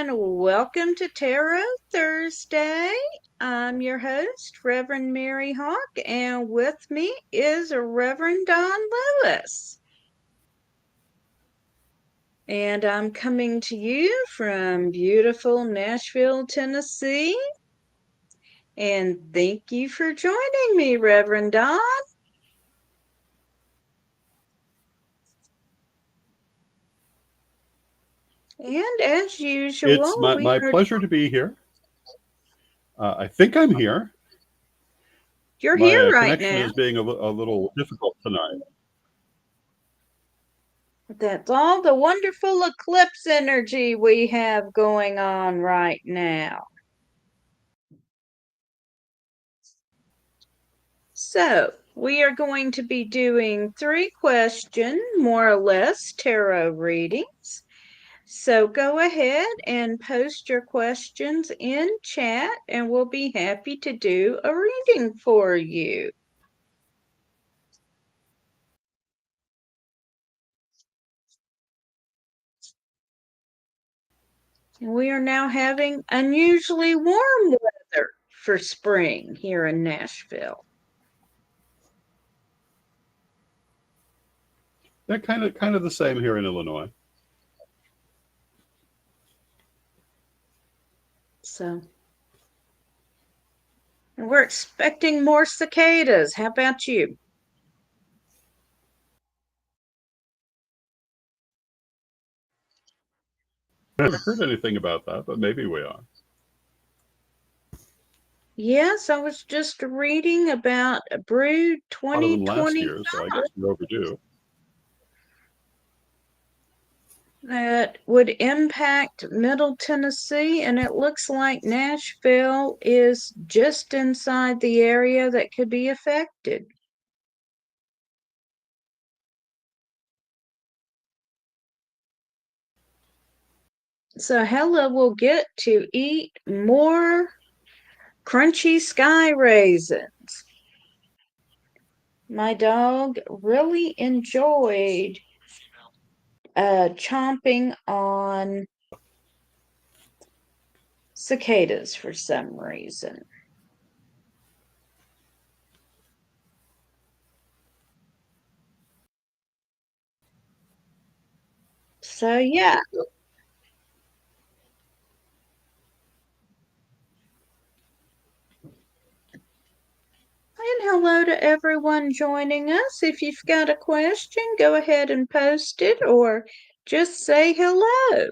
and welcome to Tarot Thursday. I'm your host, Reverend Mary Hawk, and with me is Reverend Don Lewis. And I'm coming to you from beautiful Nashville, Tennessee. And thank you for joining me, Reverend Don. And as usual, It's my pleasure to be here. I think I'm here. You're My here right connection now. is being a little difficult tonight. That's all the wonderful eclipse energy we have going on right now. So, we are going to be doing 3-question, more or less, tarot readings. So go ahead and post your questions in chat and we'll be happy to do a reading for you. We are now having unusually warm weather for spring here in Nashville. They're kind of the same here in Illinois. So, and we're expecting more cicadas. How about you? I haven't heard anything about that, but maybe we are. Yes, I was just reading about Brood A lot of them last year, 2025 so I guess we're overdue. that would impact Middle Tennessee, and it looks like Nashville is just inside the area that could be affected. So Hella will get to eat more crunchy sky raisins. My dog really enjoyed chomping on cicadas for some reason. So yeah. And hello to everyone joining us. If you've got a question, go ahead and post it or just say hello.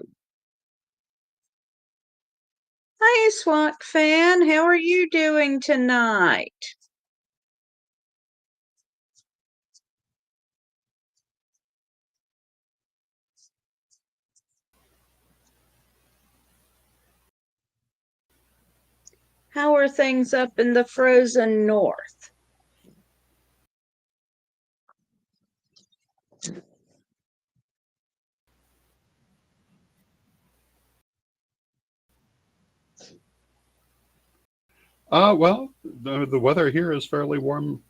Hey, SWAT fan, how are you doing tonight? How are things up in the frozen north? Well, the weather here is fairly warm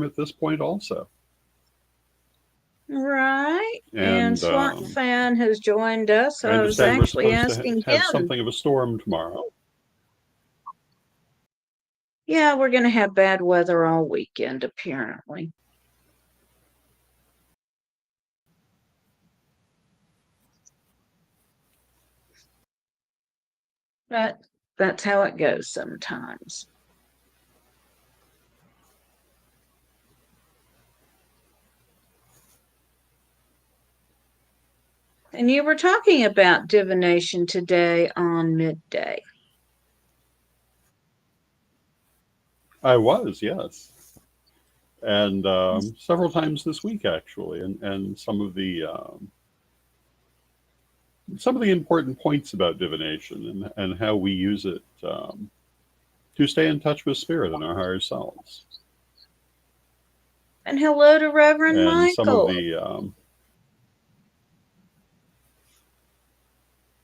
at this point, also. Right. And And SWAT fan has joined us. So I I was understand we're actually supposed to asking have him. something of a storm tomorrow. Yeah, we're going to have bad weather all weekend, apparently. But that's how it goes sometimes. And you were talking about divination today on midday. I was, yes. And several times this week, actually. And some of the important points about divination and how we use it to stay in touch with spirit and our higher selves. And hello to Reverend And some of Michael. the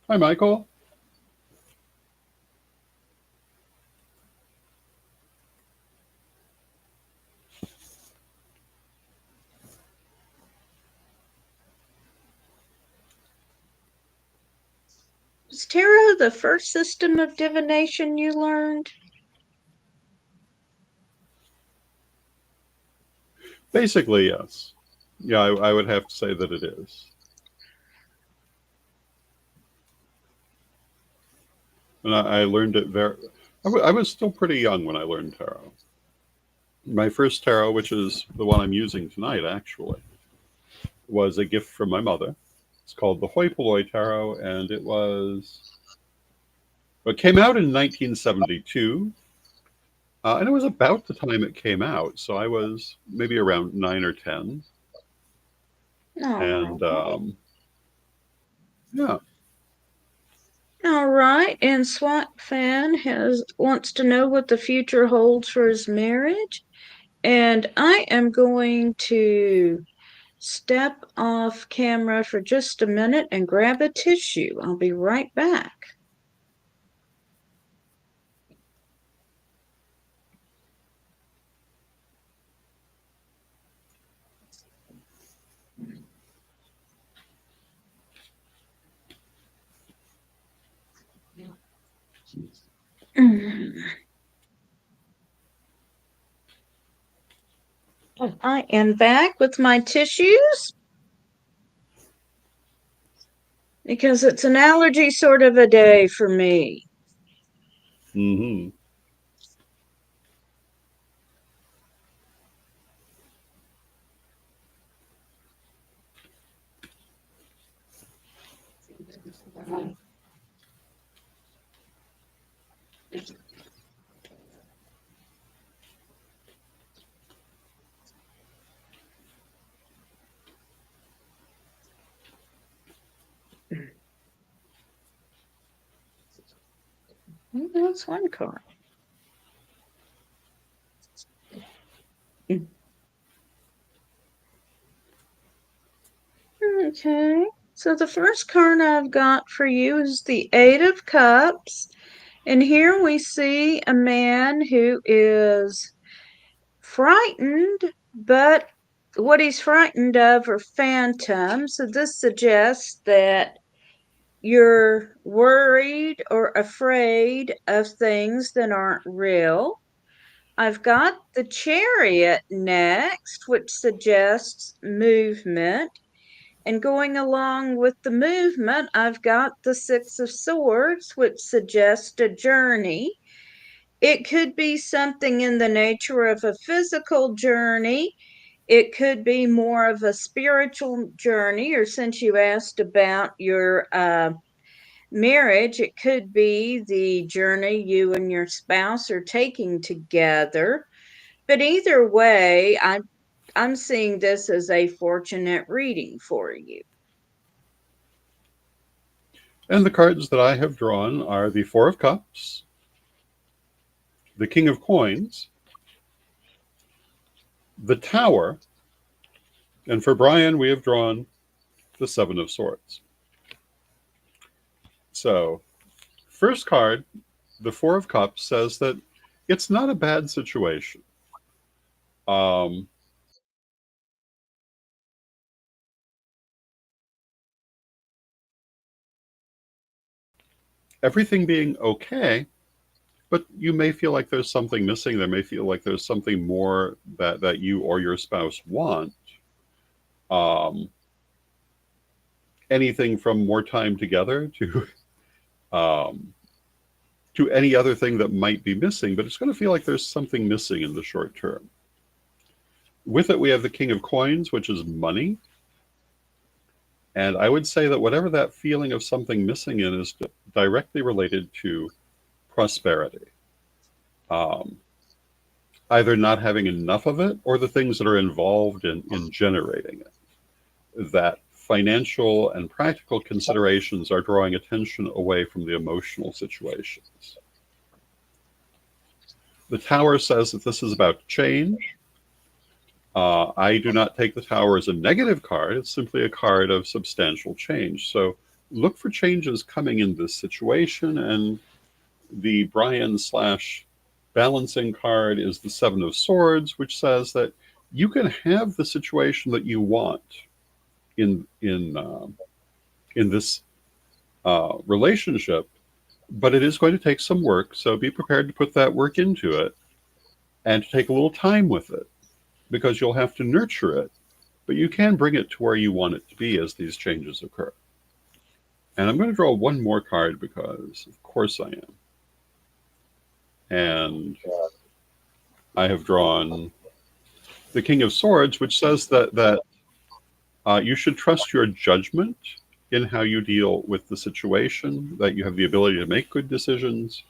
hi, Michael. Was tarot the first system of divination you learned? Basically, yes. Yeah, I would have to say that it is. And I learned it I was still pretty young when I learned tarot. My first tarot, which is the one I'm using tonight, actually, was a gift from my mother. It's called the Hoi Polloi Tarot, and it came out in 1972. And it was about the time it came out, so I was maybe around 9 or 10. And Oh, yeah, all right. And SWAT fan wants to know what the future holds for his marriage. And I am going to step off camera for just a minute and grab a tissue. I'll be right back. I am back with my tissues because it's an allergy sort of a day for me. hmm That's one card. Okay, so the first card I've got for you is the Eight of Cups. And here we see a man who is frightened, but what he's frightened of are phantoms. So this suggests that you're worried or afraid of things that aren't real. I've got the Chariot next, which suggests movement. And going along with the movement, I've got the Six of Swords, which suggests a journey. It could be something in the nature of a physical journey. It could be more of a spiritual journey, or since you asked about your marriage, it could be the journey you and your spouse are taking together. But either way, I'm seeing this as a fortunate reading for you. And the cards that I have drawn are the Four of Cups, the King of Coins, the Tower, and for Brian, we have drawn the Seven of Swords. So, first card, the Four of Cups, says that it's not a bad situation. Everything being okay, but you may feel like there's something missing. There may feel like there's something more that you or your spouse want. Um, Anything from more time together um, to any other thing that might be missing, but it's going to feel like there's something missing in the short term. With it, we have the King of Coins, which is money. And I would say that whatever that feeling of something missing in is directly related to prosperity. Um, Either not having enough of it or the things that are involved in generating it. That financial and practical considerations are drawing attention away from the emotional situations. The Tower says that this is about change. I do not take the Tower as a negative card. It's simply a card of substantial change. So look for changes coming in this situation. And the Brian / balancing card is the Seven of Swords, which says that you can have the situation that you want in this relationship, but it is going to take some work. So be prepared to put that work into it and to take a little time with it because you'll have to nurture it, but you can bring it to where you want it to be as these changes occur. And I'm going to draw one more card because, of course, I am. And I have drawn the King of Swords, which says that you should trust your judgment in how you deal with the situation, that you have the ability to make good decisions.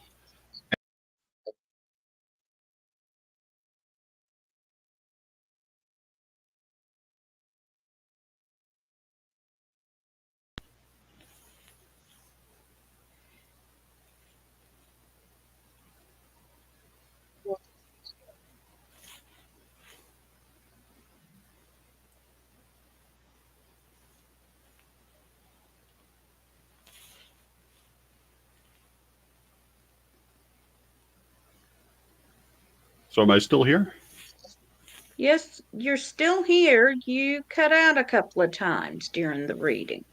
So am I still here? Yes, you're still here. You cut out a couple of times during the reading.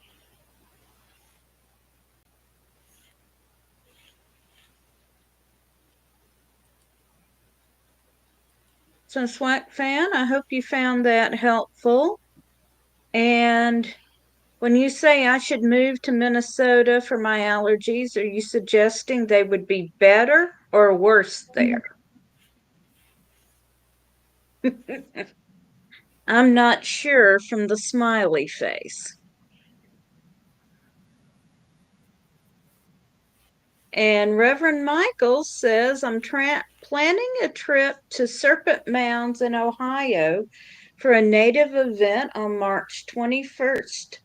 So, Swack fan, I hope you found that helpful. And when you say I should move to Minnesota for my allergies, are you suggesting they would be better or worse there? I'm not sure from the smiley face. And Reverend Michael says, I'm planning a trip to Serpent Mounds in Ohio for a native event on March 21st.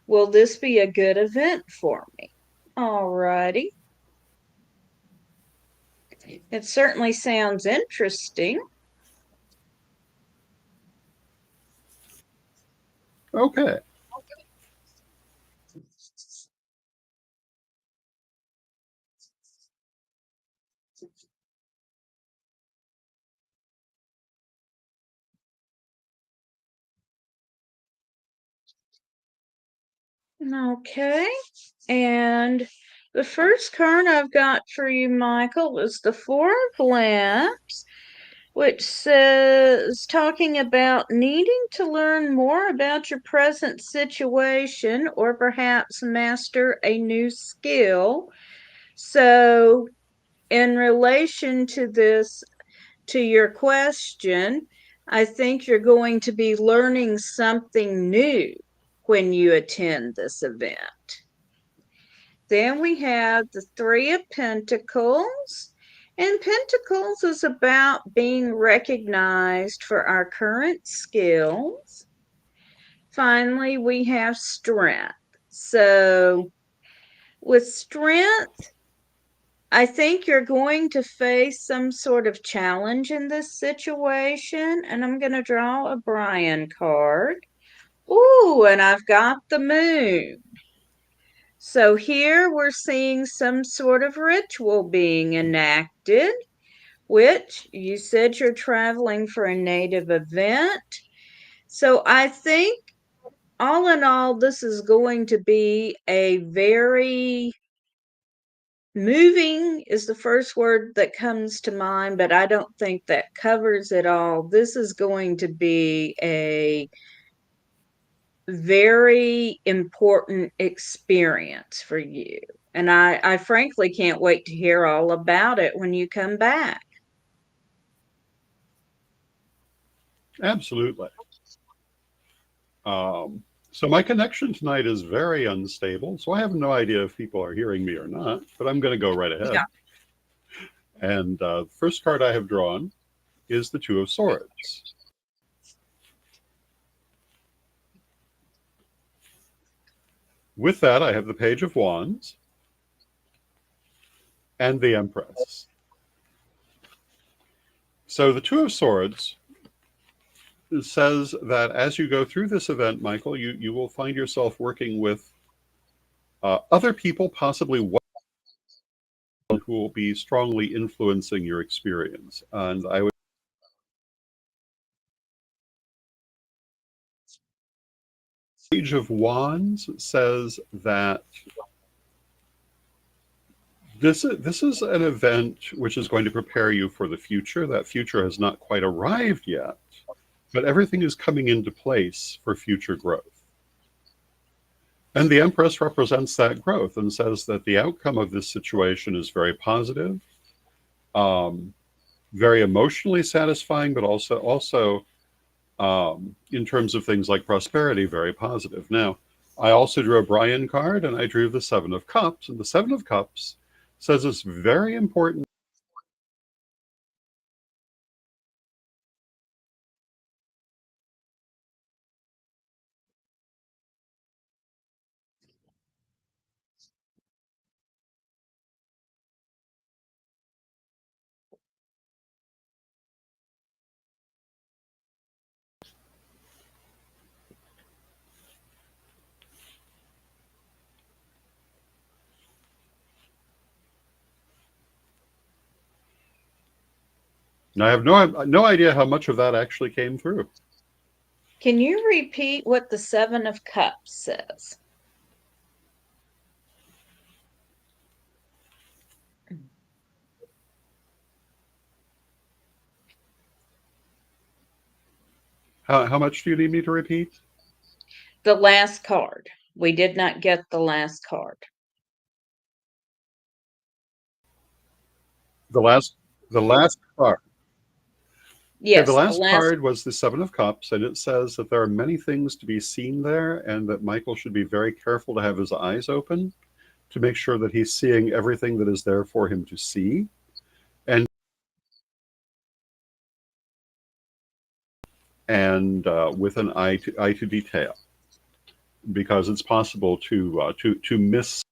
Will this be a good event for me? All righty. It certainly sounds interesting. Okay. Okay. And the first card I've got for you, Michael, is the Four of Lamps, which says talking about needing to learn more about your present situation or perhaps master a new skill. So, in relation to this, to your question, I think you're going to be learning something new when you attend this event. Then we have the Three of Pentacles. And Pentacles is about being recognized for our current skills. Finally, we have Strength. So, with Strength, I think you're going to face some sort of challenge in this situation. And I'm going to draw a Brian card. Ooh, and I've got the Moon. So here we're seeing some sort of ritual being enacted, which you said you're traveling for a native event. So I think all in all, this is going to be a very moving is the first word that comes to mind, but I don't think that covers it all. This is going to be a very important experience for you. And I frankly can't wait to hear all about it when you come back. Absolutely. Um, so my connection tonight is very unstable, so I have no idea if people are hearing me or not, but I'm going to go right ahead. Yeah. And the first card I have drawn is the Two of Swords. With that, I have the Page of Wands and the Empress. So the Two of Swords says that as you go through this event, Michael, you will find yourself working with other people, possibly one who will be strongly influencing your experience. And I would Page of Wands says that This is an event which is going to prepare you for the future. That future has not quite arrived yet, but everything is coming into place for future growth. And the Empress represents that growth and says that the outcome of this situation is very positive, um, very emotionally satisfying, but also in terms of things like prosperity, very positive. Now, I also drew a Brian card, and I drew the Seven of Cups, and the Seven of Cups says it's very important. And I have no idea how much of that actually came through. Can you repeat what the Seven of Cups says? How much do you need me to repeat? The last card. We did not get the last card. The last the last card. Okay, the Yes, the last last. card was the Seven of Cups, and it says that there are many things to be seen there, and that Michael should be very careful to have his eyes open to make sure that he's seeing everything that is there for him to see, and with an eye to detail, because it's possible to miss.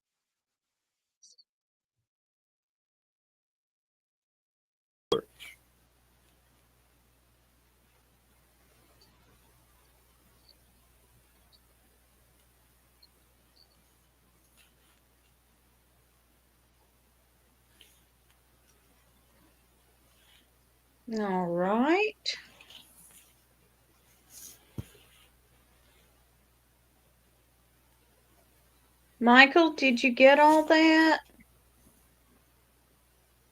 All right. Michael, did you get all that?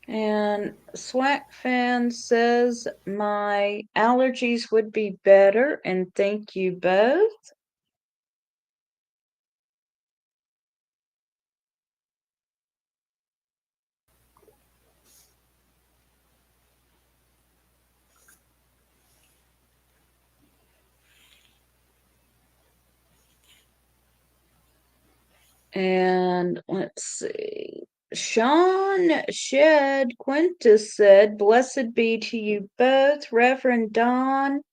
And Swack Fan says my allergies would be better, and thank you both. And let's see. Sean Shed Quintus said, "Blessed be to you both, Reverend Don.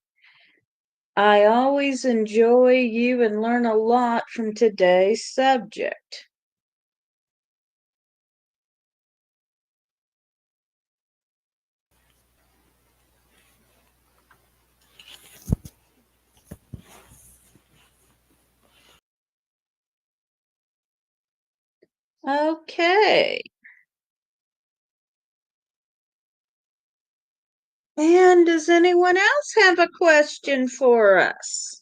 I always enjoy you and learn a lot from today's subject." Okay. And does anyone else have a question for us?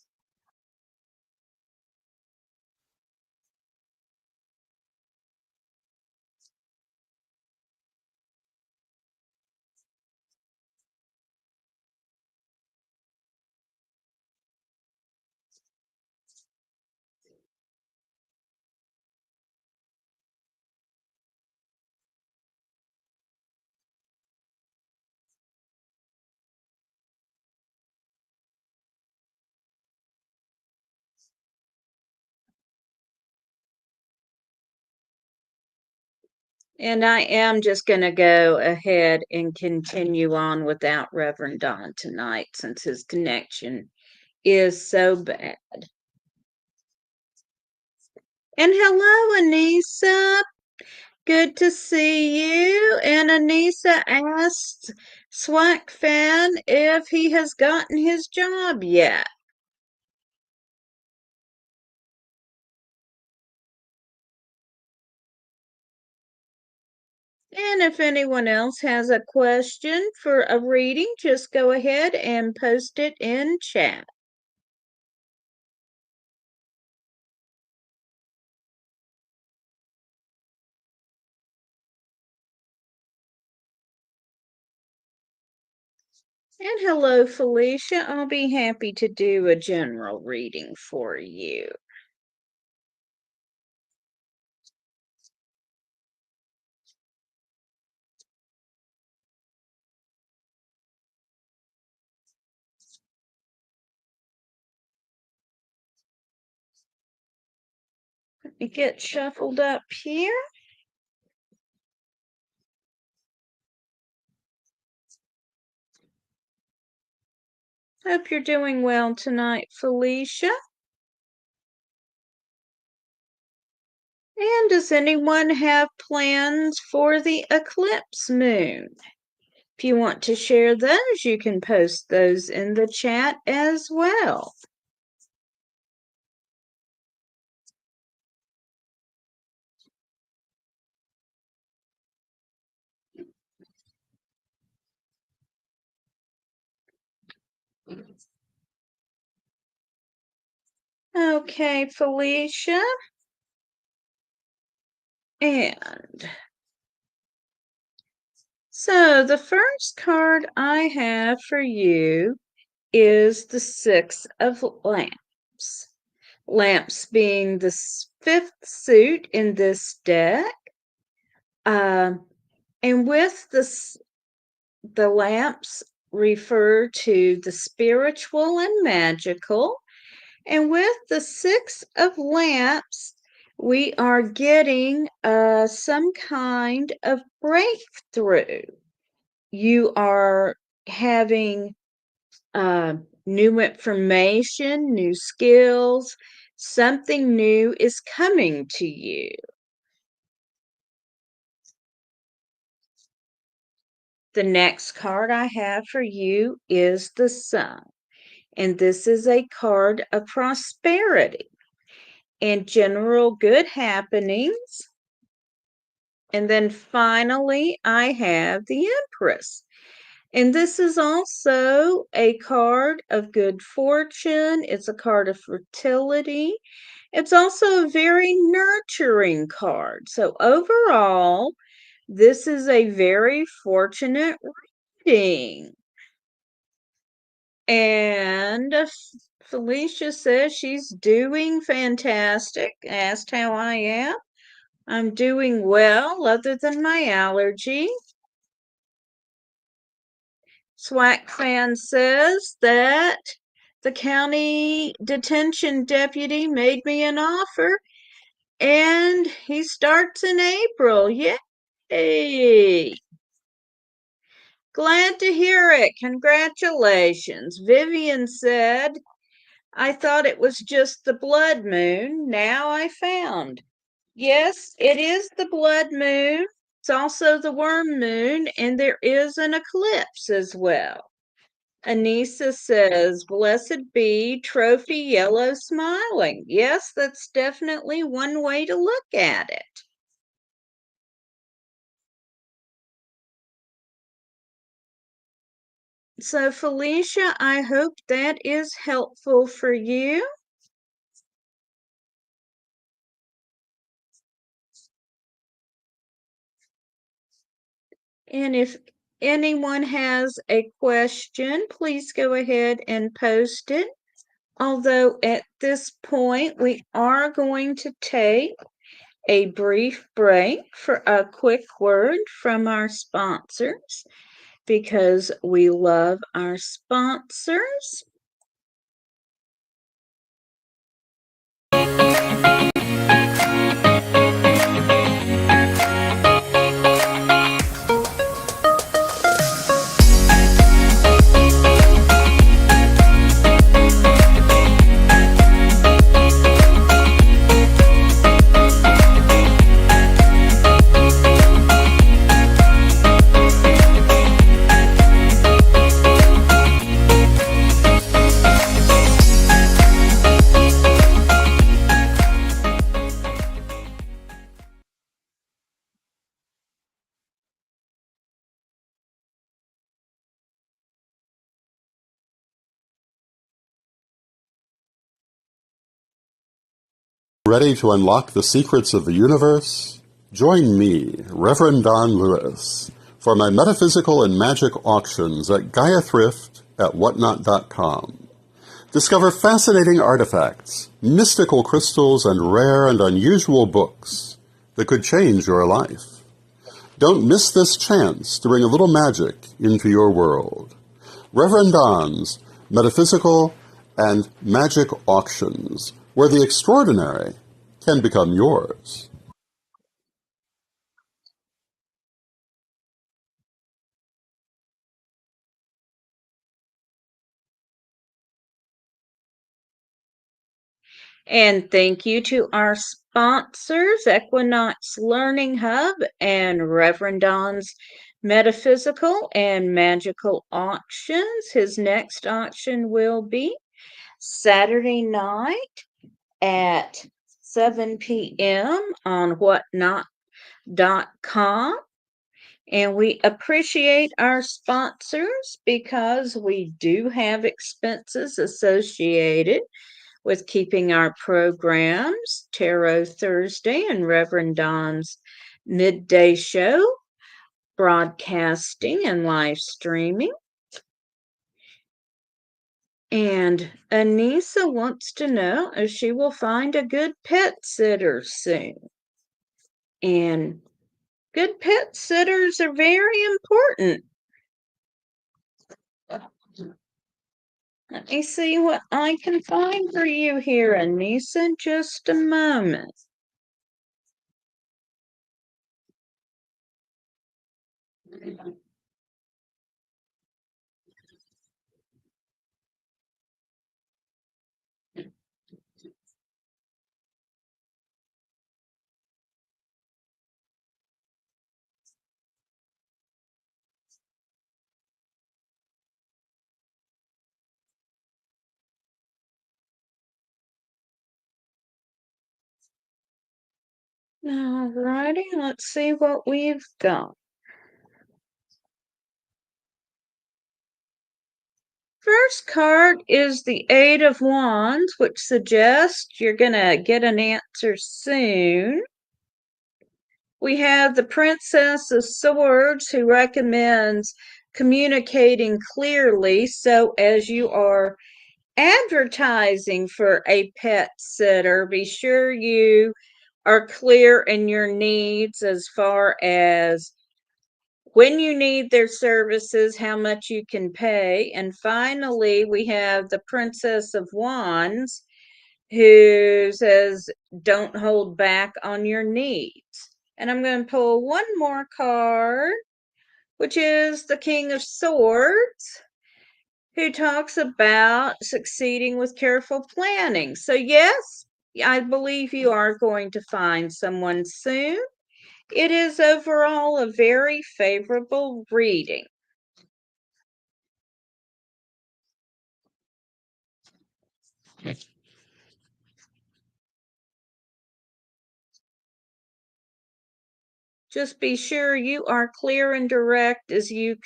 And I am just going to go ahead and continue on without Reverend Don tonight since his connection is so bad. And hello, Anissa. Good to see you. And Anissa asked Swack Fan if he has gotten his job yet. And if anyone else has a question for a reading, just go ahead and post it in chat. And hello, Felicia. I'll be happy to do a general reading for you. Let me get shuffled up here. Hope you're doing well tonight, Felicia. And does anyone have plans for the eclipse moon? If you want to share those, you can post those in the chat as well. Okay, Felicia. And so the first card I have for you is the Six of Lamps. Lamps being the fifth suit in this deck. And with the lamps refer to the spiritual and magical. And with the Six of Lamps, we are getting some kind of breakthrough. You are having new information, new skills, something new is coming to you. The next card I have for you is the Sun. And this is a card of prosperity and general good happenings. And then finally, I have the Empress. And this is also a card of good fortune. It's a card of fertility. It's also a very nurturing card. So overall, this is a very fortunate reading. And Felicia says she's doing fantastic. Asked how I am. I'm doing well, other than my allergy. SWAC fan says that the county detention deputy made me an offer and he starts in April. Yay! Glad to hear it. Congratulations. Vivian said, I thought it was just the blood moon. Now I found. Yes, it is the blood moon. It's also the worm moon, and there is an eclipse as well. Anissa says, blessed be trophy yellow smiling. Yes, that's definitely one way to look at it. So, Felicia, I hope that is helpful for you. And if anyone has a question, please go ahead and post it. Although at this point, we are going to take a brief break for a quick word from our sponsors because we love our sponsors. Ready to unlock the secrets of the universe? Join me, Reverend Don Lewis, for my metaphysical and magic auctions at Gaia Thrift at whatnot.com. Discover fascinating artifacts, mystical crystals, and rare and unusual books that could change your life. Don't miss this chance to bring a little magic into your world. Reverend Don's Metaphysical and Magic Auctions, where the extraordinary can become yours. And thank you to our sponsors, Equinox Learning Hub and Reverend Don's Metaphysical and Magical Auctions. His next auction will be Saturday night at 7 p.m. on whatnot.com. And we appreciate our sponsors because we do have expenses associated with keeping our programs, Tarot Thursday and Reverend Don's Midday Show, broadcasting and live streaming. And Anissa wants to know if she will find a good pet sitter soon. And good pet sitters are very important. Let me see what I can find for you here, Anissa, in just a moment. Alrighty, let's see what we've got. First card is the Eight of Wands, which suggests you're going to get an answer soon. We have the Princess of Swords, who recommends communicating clearly so as you are advertising for a pet sitter, be sure you are clear in your needs as far as when you need their services, how much you can pay. And finally, we have the Princess of Wands, who says, don't hold back on your needs. And I'm going to pull one more card, which is the King of Swords, who talks about succeeding with careful planning. So yes, I believe you are going to find someone soon. It is overall a very favorable reading. Just be sure you are clear and direct as you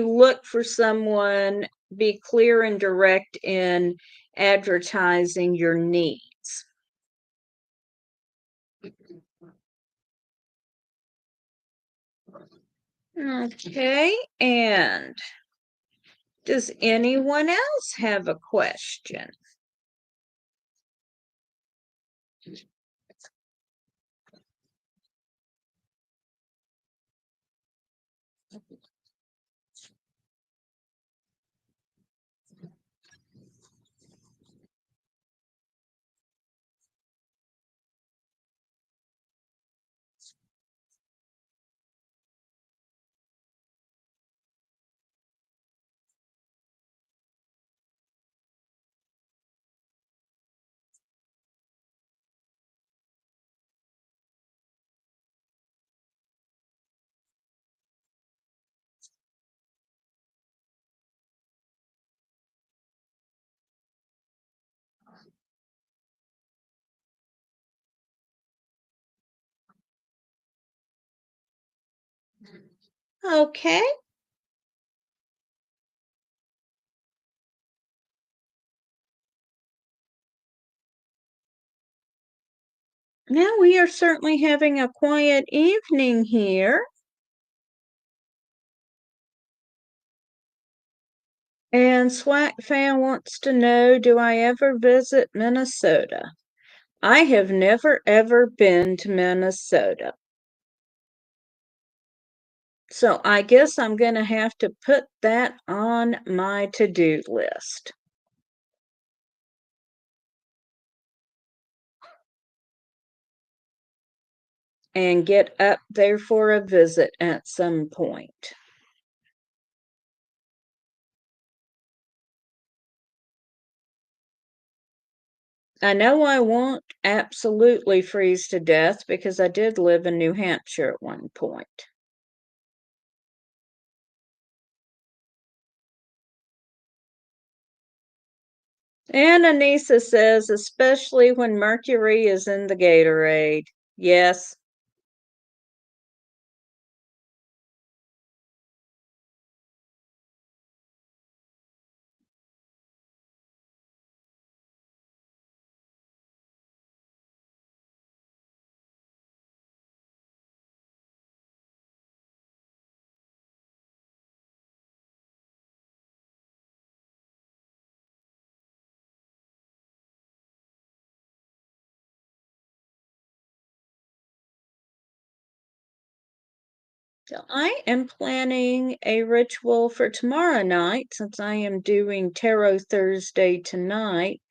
look for someone. Be clear and direct in advertising your needs. Okay, and does anyone else have a question? Okay. Now we are certainly having a quiet evening here. And Swag Fan wants to know, do I ever visit Minnesota? I have never ever been to Minnesota. So I guess I'm going to have to put that on my to-do list. And get up there for a visit at some point. I know I won't absolutely freeze to death because I did live in New Hampshire at one point. And Anissa says, especially when mercury is in the Gatorade. Yes. So I am planning a ritual for tomorrow night since I am doing Tarot Thursday tonight,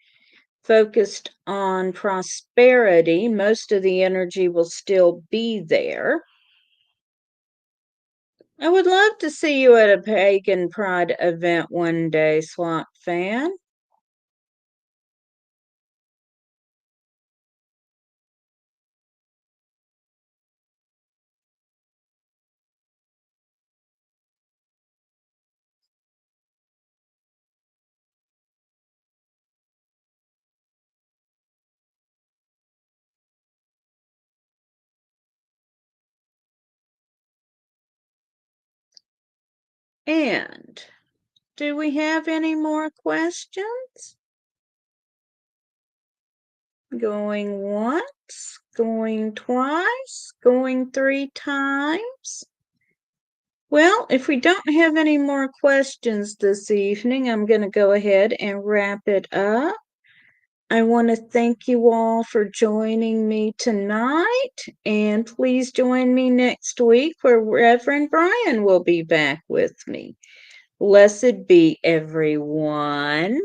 focused on prosperity. Most of the energy will still be there. I would love to see you at a Pagan Pride event one day, Swamp Fan. And do we have any more questions? Going once, going twice, going 3 times. Well, if we don't have any more questions this evening, I'm going to go ahead and wrap it up. I want to thank you all for joining me tonight, and please join me next week where Reverend Brian will be back with me. Blessed be everyone.